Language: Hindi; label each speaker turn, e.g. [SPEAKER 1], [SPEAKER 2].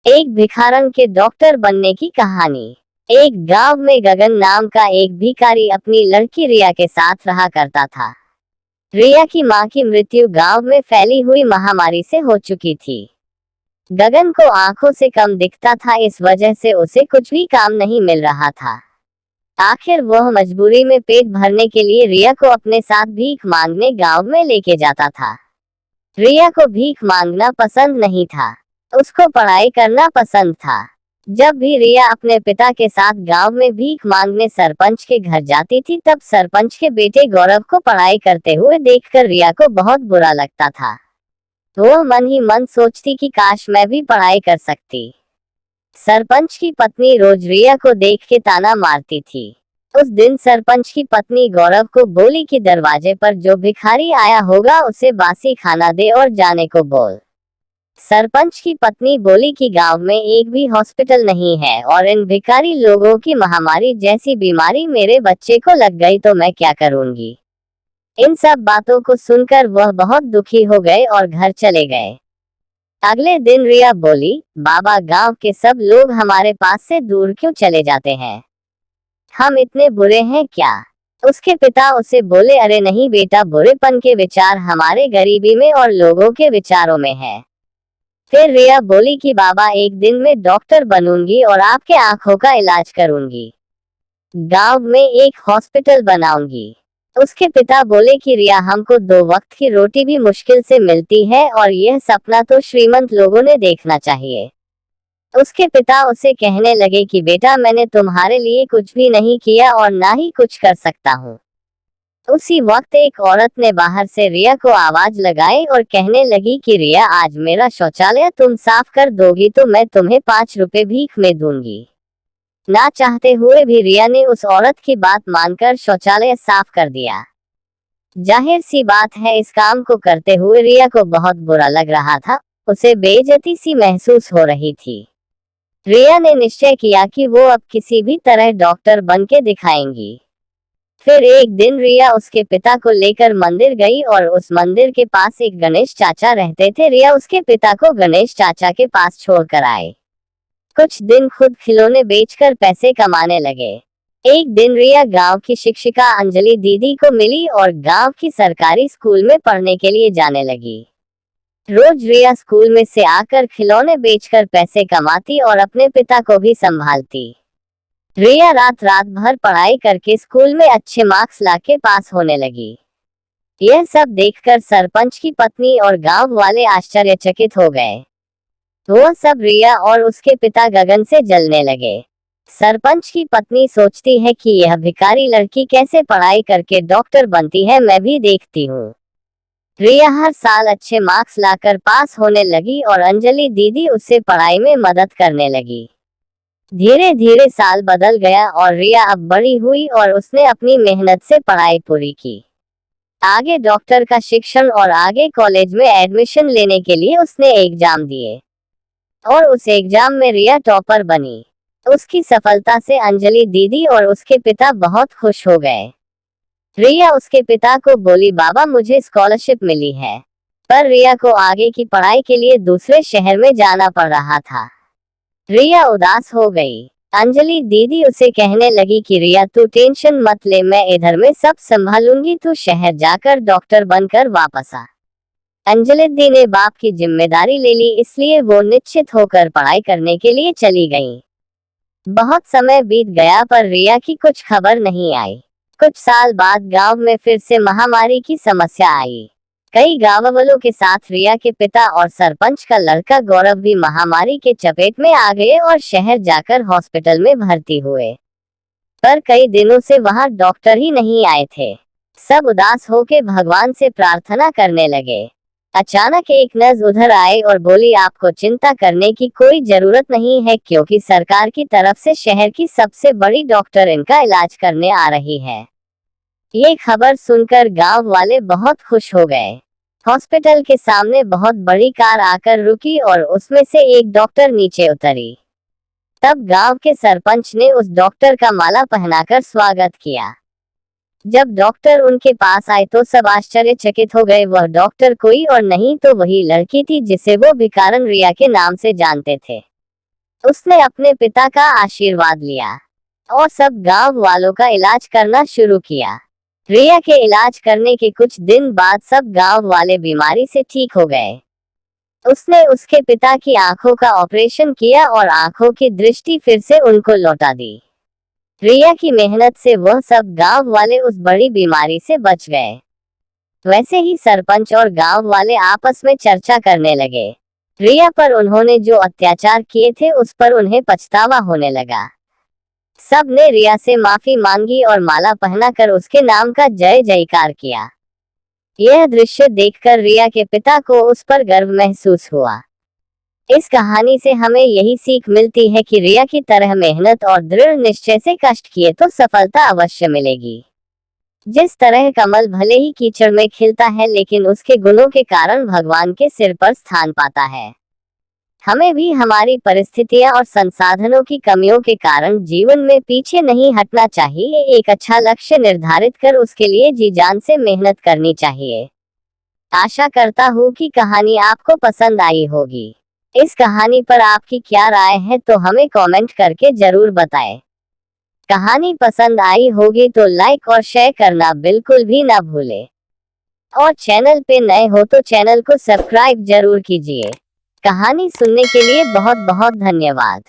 [SPEAKER 1] एक भिखारन के डॉक्टर बनने की कहानी। एक गांव में गगन नाम का एक भिखारी अपनी लड़की रिया के साथ रहा करता था। रिया की मां की मृत्यु गांव में फैली हुई महामारी से हो चुकी थी। गगन को आंखों से कम दिखता था, इस वजह से उसे कुछ भी काम नहीं मिल रहा था। आखिर वह मजबूरी में पेट भरने के लिए रिया को अपने साथ भीख मांगने गांव में लेके जाता था। रिया को भीख मांगना पसंद नहीं था, उसको पढ़ाई करना पसंद था। जब भी रिया अपने पिता के साथ गांव में भीख मांगने सरपंच के घर जाती थी, तब सरपंच के बेटे गौरव को पढ़ाई करते हुए देखकर रिया को बहुत बुरा लगता था। वो मन ही मन सोचती कि काश मैं भी पढ़ाई कर सकती। सरपंच की पत्नी रोज रिया को देख के ताना मारती थी। उस दिन सरपंच की पत्नी गौरव को बोली कि दरवाजे पर जो भिखारी आया होगा उसे बासी खाना दे और जाने को बोल। सरपंच की पत्नी बोली कि गांव में एक भी हॉस्पिटल नहीं है और इन भिखारी लोगों की महामारी जैसी बीमारी मेरे बच्चे को लग गई तो मैं क्या करूंगी। इन सब बातों को सुनकर वह बहुत दुखी हो गए और घर चले गए। अगले दिन रिया बोली, बाबा गांव के सब लोग हमारे पास से दूर क्यों चले जाते हैं? हम इतने बुरे हैं क्या? उसके पिता उसे बोले, अरे नहीं बेटा, बुरेपन के विचार हमारे गरीबी में और लोगों के विचारों में है। फिर रिया बोली कि बाबा एक दिन में डॉक्टर बनूंगी और आपके आंखों का इलाज करूंगी। गांव में एक हॉस्पिटल बनाऊंगी। उसके पिता बोले कि रिया, हमको 2 वक्त की रोटी भी मुश्किल से मिलती है और यह सपना तो श्रीमंत लोगों ने देखना चाहिए। उसके पिता उसे कहने लगे कि बेटा, मैंने तुम्हारे लिए कुछ भी नहीं किया और ना ही कुछ कर सकता हूँ। उसी वक्त एक औरत ने बाहर से रिया को आवाज लगाई और कहने लगी कि रिया, आज मेरा शौचालय तुम साफ कर दोगी तो मैं तुम्हें 5 रुपए भीख में दूंगी। ना चाहते हुए भी रिया ने उस औरत की बात मानकर शौचालय साफ कर दिया। जाहिर सी बात है, इस काम को करते हुए रिया को बहुत बुरा लग रहा था, उसे बेइज्जती सी महसूस हो रही थी। रिया ने निश्चय किया कि वो अब किसी भी तरह डॉक्टर बन के दिखाएंगी। फिर एक दिन रिया उसके पिता को लेकर मंदिर गई और उस मंदिर के पास एक गणेश चाचा रहते थे। रिया उसके पिता को गणेश चाचा के पास छोड़कर आए। कुछ दिन खुद खिलौने बेचकर पैसे कमाने लगे। एक दिन रिया गांव की शिक्षिका अंजलि दीदी को मिली और गांव की सरकारी स्कूल में पढ़ने के लिए जाने लगी। रोज रिया स्कूल में से आकर खिलौने बेचकर पैसे कमाती और अपने पिता को भी संभालती। रिया रात भर पढ़ाई करके स्कूल में अच्छे मार्क्स लाके पास होने लगी। यह सब देखकर सरपंच की पत्नी और गांव वाले आश्चर्यचकित हो गए। वो सब रिया और उसके पिता गगन से जलने लगे। सरपंच की पत्नी सोचती है कि यह भिखारी लड़की कैसे पढ़ाई करके डॉक्टर बनती है, मैं भी देखती हूँ। रिया हर साल अच्छे मार्क्स लाकर पास होने लगी और अंजलि दीदी उससे पढ़ाई में मदद करने लगी। धीरे धीरे साल बदल गया और रिया अब बड़ी हुई और उसने अपनी मेहनत से पढ़ाई पूरी की। आगे डॉक्टर का शिक्षण और आगे कॉलेज में एडमिशन लेने के लिए उसने एग्जाम दिए और उस एग्जाम में रिया टॉपर बनी। उसकी सफलता से अंजलि दीदी और उसके पिता बहुत खुश हो गए। रिया उसके पिता को बोली, बाबा मुझे स्कॉलरशिप मिली है। पर रिया को आगे की पढ़ाई के लिए दूसरे शहर में जाना पड़ रहा था। रिया उदास हो गई। अंजलि दीदी उसे कहने लगी कि रिया, तू टेंशन मत ले, मैं इधर में सब संभालूंगी, तू शहर जाकर डॉक्टर बनकर वापस आ। अंजलि दी ने बाप की जिम्मेदारी ले ली, इसलिए वो निश्चित होकर पढ़ाई करने के लिए चली गई। बहुत समय बीत गया पर रिया की कुछ खबर नहीं आई। कुछ साल बाद गांव में फिर से महामारी की समस्या आई। कई गांव वालों के साथ रिया के पिता और सरपंच का लड़का गौरव भी महामारी के चपेट में आ गए और शहर जाकर हॉस्पिटल में भर्ती हुए। पर कई दिनों से वहां डॉक्टर ही नहीं आए थे। सब उदास होकर भगवान से प्रार्थना करने लगे। अचानक एक नर्स उधर आए और बोली, आपको चिंता करने की कोई जरूरत नहीं है, क्योंकि सरकार की तरफ से शहर की सबसे बड़ी डॉक्टर इनका इलाज करने आ रही है। ये खबर सुनकर गांव वाले बहुत खुश हो गए। हॉस्पिटल के सामने बहुत बड़ी कार आकर रुकी और उसमें से एक डॉक्टर नीचे उतरी। तब गांव के सरपंच ने उस डॉक्टर का माला पहनाकर स्वागत किया। जब डॉक्टर उनके पास आए तो सब आश्चर्यचकित हो गए। वह डॉक्टर कोई और नहीं तो वही लड़की थी जिसे वो भिखारन रिया के नाम से जानते थे। उसने अपने पिता का आशीर्वाद लिया और सब गांव वालों का इलाज करना शुरू किया। रिया के इलाज करने के कुछ दिन बाद सब गांव वाले बीमारी से ठीक हो गए। उसने उसके पिता की आंखों का ऑपरेशन किया और आंखों की दृष्टि फिर से उनको लौटा दी। रिया की मेहनत से वह सब गांव वाले उस बड़ी बीमारी से बच गए। वैसे ही सरपंच और गांव वाले आपस में चर्चा करने लगे। रिया पर उन्होंने जो अत्याचार किए थे उस पर उन्हें पछतावा होने लगा। सब ने रिया से माफी मांगी और माला पहनाकर उसके नाम का जय जयकार किया। यह दृश्य देखकर रिया के पिता को उस पर गर्व महसूस हुआ। इस कहानी से हमें यही सीख मिलती है कि रिया की तरह मेहनत और दृढ़ निश्चय से कष्ट किए तो सफलता अवश्य मिलेगी। जिस तरह कमल भले ही कीचड़ में खिलता है लेकिन उसके गुणों के कारण भगवान के सिर पर स्थान पाता है। हमें भी हमारी परिस्थितियां और संसाधनों की कमियों के कारण जीवन में पीछे नहीं हटना चाहिए। एक अच्छा लक्ष्य निर्धारित कर उसके लिए जी जान से मेहनत करनी चाहिए। आशा करता हूँ कि कहानी आपको पसंद आई होगी। इस कहानी पर आपकी क्या राय है तो हमें कमेंट करके जरूर बताएं। कहानी पसंद आई होगी तो लाइक और शेयर करना बिल्कुल भी ना भूलें। और चैनल पे नए हो तो चैनल को सब्सक्राइब जरूर कीजिए। कहानी सुनने के लिए बहुत बहुत धन्यवाद।